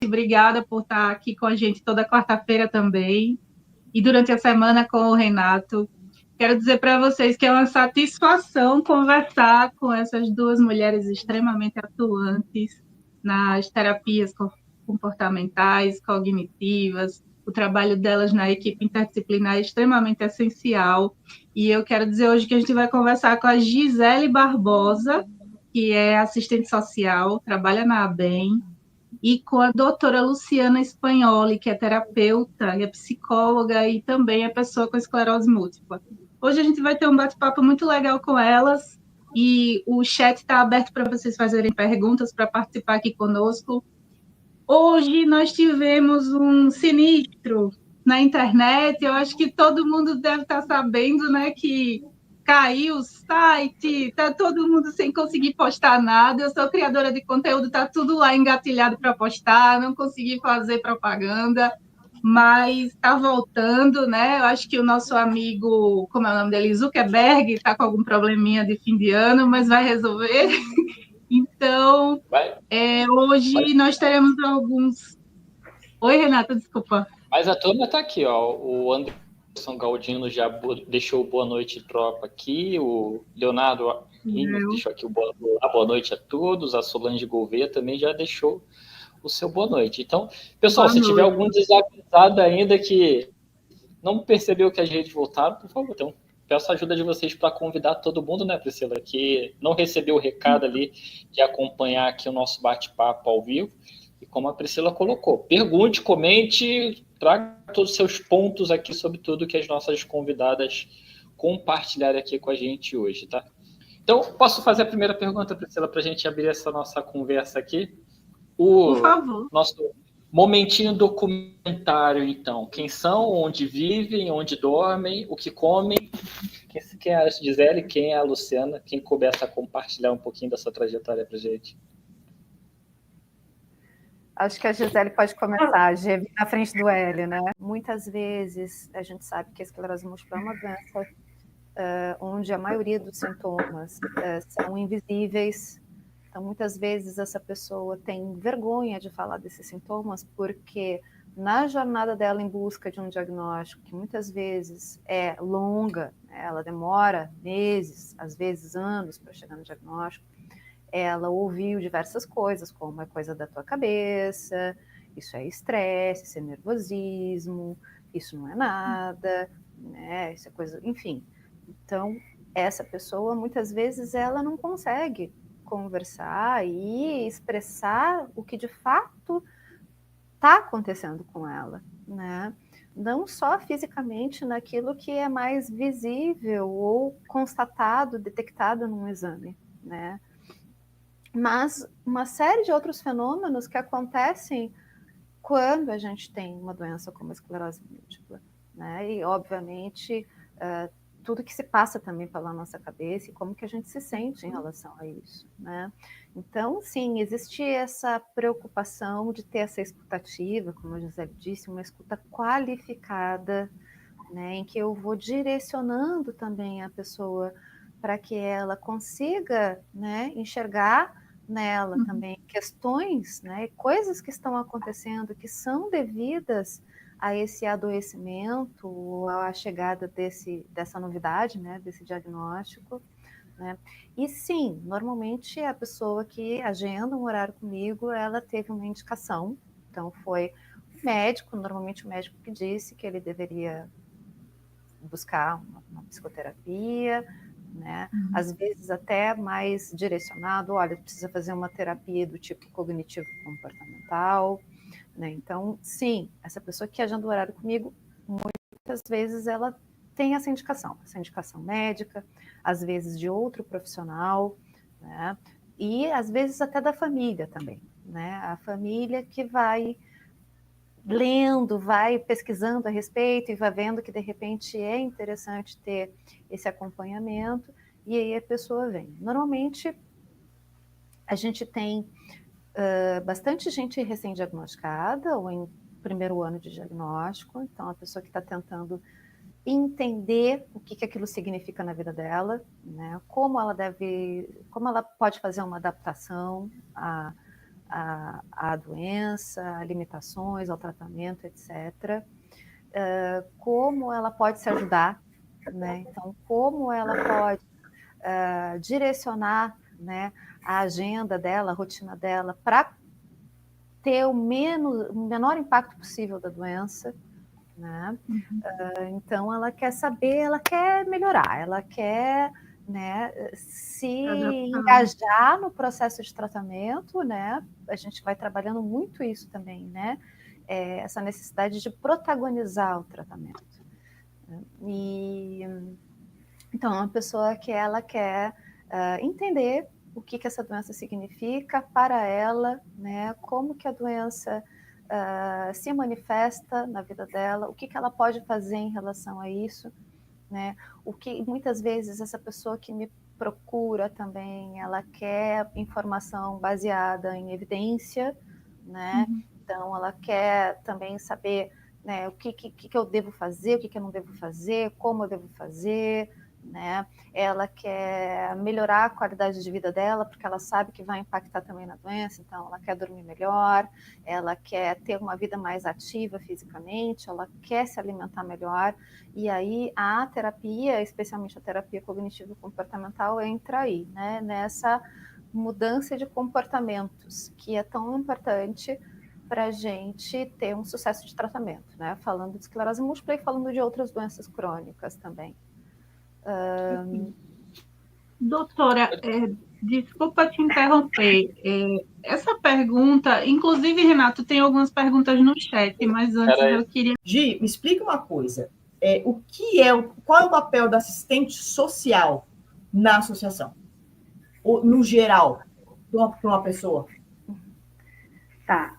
Obrigada por estar aqui com a gente toda quarta-feira também e durante a semana com o Renato. Quero dizer para vocês que é uma satisfação conversar com essas duas mulheres extremamente atuantes nas terapias comportamentais, cognitivas. O trabalho delas na equipe interdisciplinar é extremamente essencial. E eu quero dizer hoje que a gente vai conversar com a Gisele Barbosa, que é assistente social, trabalha na ABEM, e com a doutora Luciana Spagnoli, que é terapeuta, e é psicóloga e também é pessoa com esclerose múltipla. Hoje a gente vai ter um bate-papo muito legal com elas e o chat está aberto para vocês fazerem perguntas para participar aqui conosco. Hoje nós tivemos um sinistro na internet, eu acho que todo mundo deve estar sabendo, né, que caiu o site, está todo mundo sem conseguir postar nada. Eu sou criadora de conteúdo, está tudo lá engatilhado para postar, não consegui fazer propaganda, mas está voltando, né? Eu acho que o nosso amigo, como é o nome dele, Zuckerberg, está com algum probleminha de fim de ano, mas vai resolver. Então, hoje nós teremos alguns. Oi, Renata, desculpa. Mas a turma está aqui, ó. O Anderson Galdino já deixou boa noite, tropa, aqui. O Leonardo deixou aqui boa noite a todos. A Solange Gouveia também já deixou o seu boa noite. Então, pessoal, se tiver algum desavisado ainda que não percebeu que as redes voltaram, por favor, então peço a ajuda de vocês para convidar todo mundo, né, Priscila, que não recebeu o recado ali de acompanhar aqui o nosso bate-papo ao vivo. E como a Priscila colocou, pergunte, comente, traga todos os seus pontos aqui sobre tudo que as nossas convidadas compartilharem aqui com a gente hoje, tá? Então, posso fazer a primeira pergunta, Priscila, para a gente abrir essa nossa conversa aqui? Por favor. Nosso momentinho documentário, então. Quem são, onde vivem, onde dormem, o que comem. Quem é a Gisele, quem é a Luciana? Quem começa a compartilhar um pouquinho dessa trajetória para a gente? Acho que a Gisele pode começar, a G na frente do L, né? Muitas vezes a gente sabe que a esclerose múltipla é uma doença onde a maioria dos sintomas são invisíveis. Então, muitas vezes essa pessoa tem vergonha de falar desses sintomas porque na jornada dela em busca de um diagnóstico, que muitas vezes é longa, né? Ela demora meses, às vezes anos para chegar no diagnóstico, ela ouviu diversas coisas, como é coisa da tua cabeça, isso é estresse, isso é nervosismo, isso não é nada, né? Isso é coisa, enfim. Então, essa pessoa, muitas vezes, ela não consegue conversar e expressar o que de fato está acontecendo com ela, né? Não só fisicamente naquilo que é mais visível ou constatado, detectado num exame, né? Mas uma série de outros fenômenos que acontecem quando a gente tem uma doença como a esclerose múltipla, né? E, obviamente, tudo que se passa também pela nossa cabeça e como que a gente se sente em relação a isso, né? Então, sim, existe essa preocupação de ter essa escutativa, como a Gisele disse, uma escuta qualificada, né? Em que eu vou direcionando também a pessoa para que ela consiga, né, enxergar nela também questões, né, coisas que estão acontecendo que são devidas a esse adoecimento, ou à chegada dessa novidade, né, desse diagnóstico, né? E sim, normalmente a pessoa que agenda um horário comigo, ela teve uma indicação, então foi o médico, normalmente o médico que disse que ele deveria buscar uma psicoterapia, né? Às vezes até mais direcionado, olha, precisa fazer uma terapia do tipo cognitivo-comportamental, né? Então, sim, essa pessoa que agenda o horário comigo, muitas vezes ela tem essa indicação médica, às vezes de outro profissional, né? E às vezes até da família também, né? A família que vai lendo, vai pesquisando a respeito e vai vendo que de repente é interessante ter esse acompanhamento, e aí a pessoa vem. Normalmente a gente tem bastante gente recém-diagnosticada ou em primeiro ano de diagnóstico, então a pessoa que está tentando entender o que aquilo significa na vida dela, né? Como ela pode fazer uma adaptação à doença, a limitações, ao tratamento, etc. Como ela pode se ajudar, né? Então, como ela pode direcionar, né, a agenda dela, a rotina dela, para ter o menor impacto possível da doença, né? Então, ela quer saber, ela quer melhorar, ela quer, né, se engajar no processo de tratamento, né? A gente vai trabalhando muito isso também, né? Essa necessidade de protagonizar o tratamento. E então, é uma pessoa que ela quer entender o que essa doença significa para ela, né? Como que a doença se manifesta na vida dela, o que ela pode fazer em relação a isso, né? O que muitas vezes essa pessoa que me procura também, ela quer informação baseada em evidência, né? Então, ela quer também saber, né, o que eu devo fazer, o que eu não devo fazer, como eu devo fazer, né? Ela quer melhorar a qualidade de vida dela, porque ela sabe que vai impactar também na doença, então ela quer dormir melhor, ela quer ter uma vida mais ativa fisicamente, ela quer se alimentar melhor, e aí a terapia, especialmente a terapia cognitivo-comportamental, entra aí, né? Nessa mudança de comportamentos, que é tão importante para a gente ter um sucesso de tratamento, né? Falando de esclerose múltipla e falando de outras doenças crônicas também. Doutora, desculpa te interromper. Essa pergunta, inclusive, Renato, tem algumas perguntas no chat, mas antes eu queria... Gi, me explica uma coisa. Qual é o papel da assistente social na associação? No geral, para uma pessoa? Tá.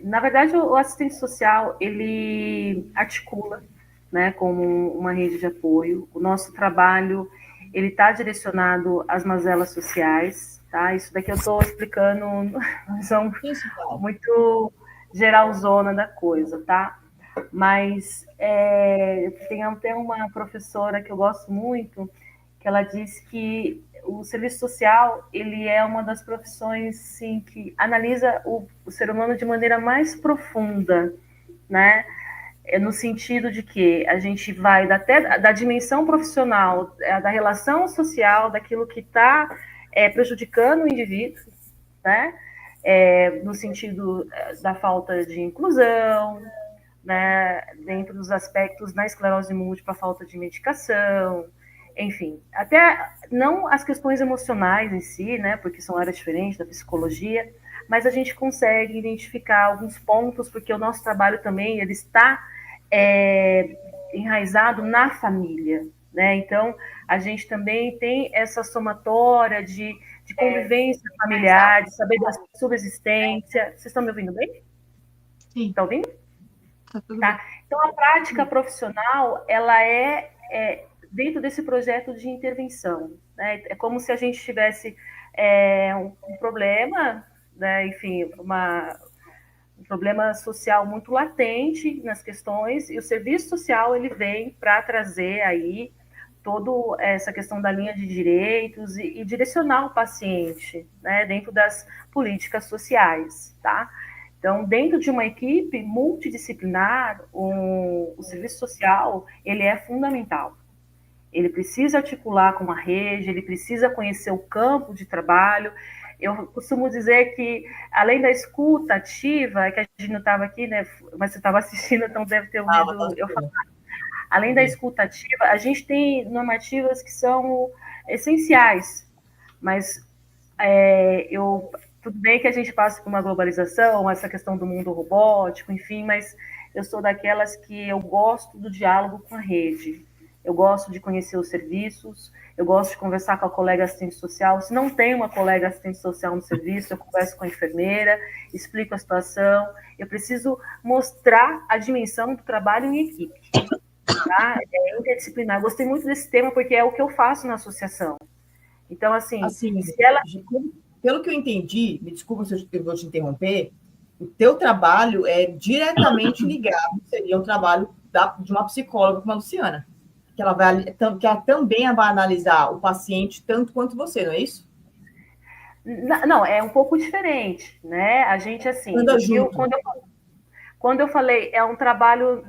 Na verdade, o assistente social, ele articula, né, como uma rede de apoio. O nosso trabalho, ele está direcionado às mazelas sociais, tá? Isso daqui eu estou explicando uma visão muito geralzona da coisa, tá? Mas tem até uma professora que eu gosto muito, que ela disse que o serviço social, ele é uma das profissões, sim, que analisa o ser humano de maneira mais profunda, né? No sentido de que a gente vai até da dimensão profissional, da relação social, daquilo que está prejudicando o indivíduo, né? No sentido da falta de inclusão, né? Dentro dos aspectos da esclerose múltipla, a falta de medicação, enfim, até não as questões emocionais em si, né? Porque são áreas diferentes da psicologia, mas a gente consegue identificar alguns pontos, porque o nosso trabalho também ele está enraizado na família, né? Então, a gente também tem essa somatória de convivência familiar, de saber da subsistência. Vocês estão me ouvindo bem? Sim. Estão ouvindo? Tá. Então, a prática profissional, ela dentro desse projeto de intervenção, né? É como se a gente tivesse um problema, né? Enfim, um problema social muito latente nas questões, e o serviço social ele vem para trazer aí toda essa questão da linha de direitos e direcionar o paciente, né, dentro das políticas sociais, tá? Então, dentro de uma equipe multidisciplinar, o serviço social ele é fundamental. Ele precisa articular com a rede, ele precisa conhecer o campo de trabalho. Eu costumo dizer que, além da escuta ativa, que a gente não estava aqui, né, mas você estava assistindo, então deve ter ouvido eu falar. Além da escuta ativa, a gente tem normativas que são essenciais, mas tudo bem que a gente passa por uma globalização, essa questão do mundo robótico, enfim, mas eu sou daquelas que eu gosto do diálogo com a rede. Eu gosto de conhecer os serviços, eu gosto de conversar com a colega assistente social. Se não tem uma colega assistente social no serviço, eu converso com a enfermeira, explico a situação. Eu preciso mostrar a dimensão do trabalho em equipe, tá? É interdisciplinar. Eu gostei muito desse tema porque é o que eu faço na associação. Então, assim se ela... Pelo que eu entendi, me desculpa se eu vou te interromper, o teu trabalho é diretamente ligado, seria o trabalho de uma psicóloga como a Luciana, que ela também vai analisar o paciente tanto quanto você, não é isso? Não, é um pouco diferente, né? A gente, assim, quando eu falei, é um trabalho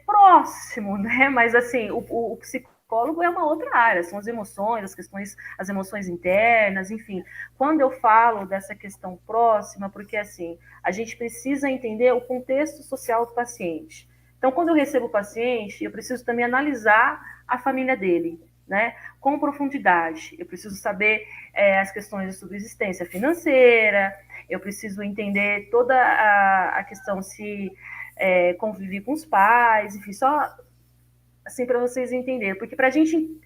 próximo, né? Mas, assim, o psicólogo é uma outra área, são as emoções, as emoções internas, enfim. Quando eu falo dessa questão próxima, porque, assim, a gente precisa entender o contexto social do paciente. Então, quando eu recebo o paciente, eu preciso também analisar a família dele, né? Com profundidade. Eu preciso saber as questões de subsistência financeira, eu preciso entender toda a questão se conviver com os pais, enfim, só assim para vocês entenderem, porque para a gente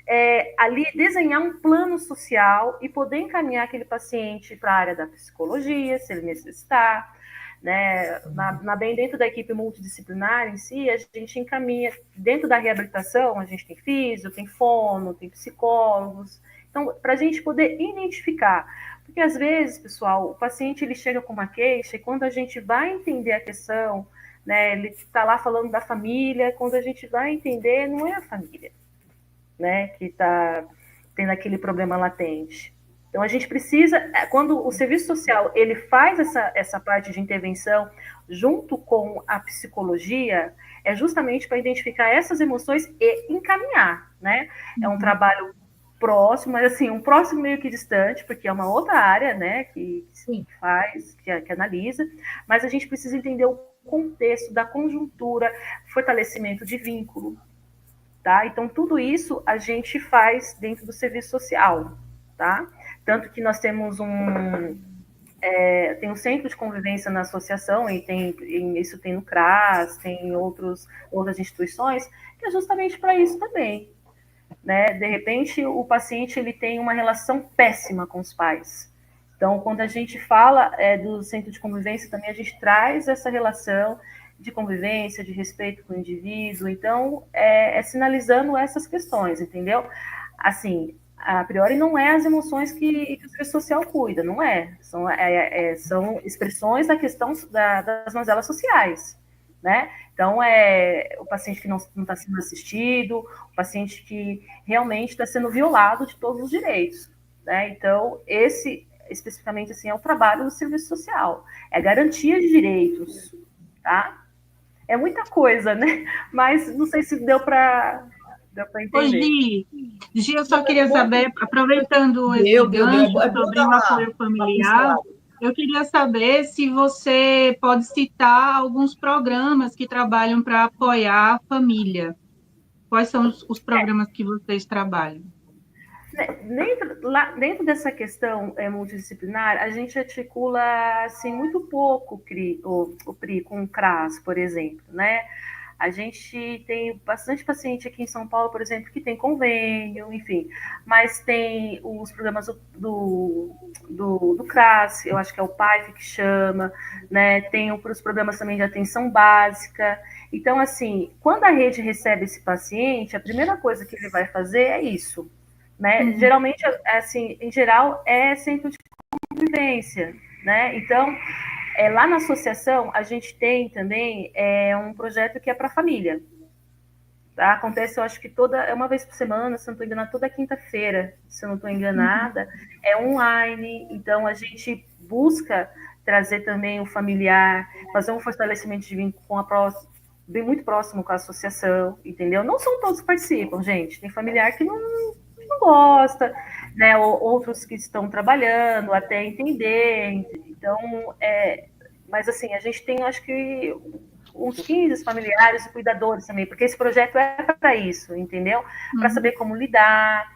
ali desenhar um plano social e poder encaminhar aquele paciente para a área da psicologia, se ele necessitar, né, bem dentro da equipe multidisciplinar em si, a gente encaminha, dentro da reabilitação, a gente tem físio, tem fono, tem psicólogos, então, para a gente poder identificar, porque às vezes, pessoal, o paciente ele chega com uma queixa e quando a gente vai entender a questão, né, ele está lá falando da família, quando a gente vai entender, não é a família, né, que está tendo aquele problema latente. Então, a gente precisa, quando o serviço social ele faz essa parte de intervenção junto com a psicologia, é justamente para identificar essas emoções e encaminhar, né? É um trabalho próximo, mas assim, um próximo meio que distante, porque é uma outra área, né, que faz, que analisa, mas a gente precisa entender o contexto da conjuntura, fortalecimento de vínculo, tá? Então, tudo isso a gente faz dentro do serviço social, tá? Tanto que nós temos tem um centro de convivência na associação, e isso tem no CRAS, tem outras instituições, que é justamente para isso também, né? De repente, o paciente ele tem uma relação péssima com os pais. Então, quando a gente fala do centro de convivência, também a gente traz essa relação de convivência, de respeito com o indivíduo. Então, sinalizando essas questões, entendeu? Assim, a priori não é as emoções que o serviço social cuida, não é. São expressões da questão das mazelas sociais, né? Então, o paciente que não está sendo assistido, o paciente que realmente está sendo violado de todos os direitos, né? Então, esse, especificamente, assim, é o trabalho do serviço social, é garantia de direitos, tá? É muita coisa, né? Mas não sei se deu para entender. Gi, eu só queria saber, aproveitando esse gancho sobre o apoio familiar, eu queria saber se você pode citar alguns programas que trabalham para apoiar a família. Quais são os programas que vocês trabalham? Dentro dessa questão multidisciplinar, a gente articula assim, muito pouco o PRI com o CRAS, por exemplo, né? A gente tem bastante paciente aqui em São Paulo, por exemplo, que tem convênio, enfim, mas tem os programas do CRAS, eu acho que é o PAIF que chama, né? Tem os programas também de atenção básica. Então, assim, quando a rede recebe esse paciente, a primeira coisa que ele vai fazer é isso, né? Geralmente, assim, em geral, é centro de convivência, né? Então, lá na associação, a gente tem também um projeto que é para a família. Tá? Acontece, eu acho que uma vez por semana, se eu não estou enganada, toda quinta-feira, se eu não estou enganada, é online, então a gente busca trazer também o familiar, fazer um fortalecimento de vínculo bem muito próximo com a associação, entendeu? Não são todos que participam, gente, tem familiar que não gosta, né? Outros que estão trabalhando até entender, então, mas assim, a gente tem, acho que, uns 15 familiares e cuidadores também, porque esse projeto é para isso, entendeu? Para saber como lidar,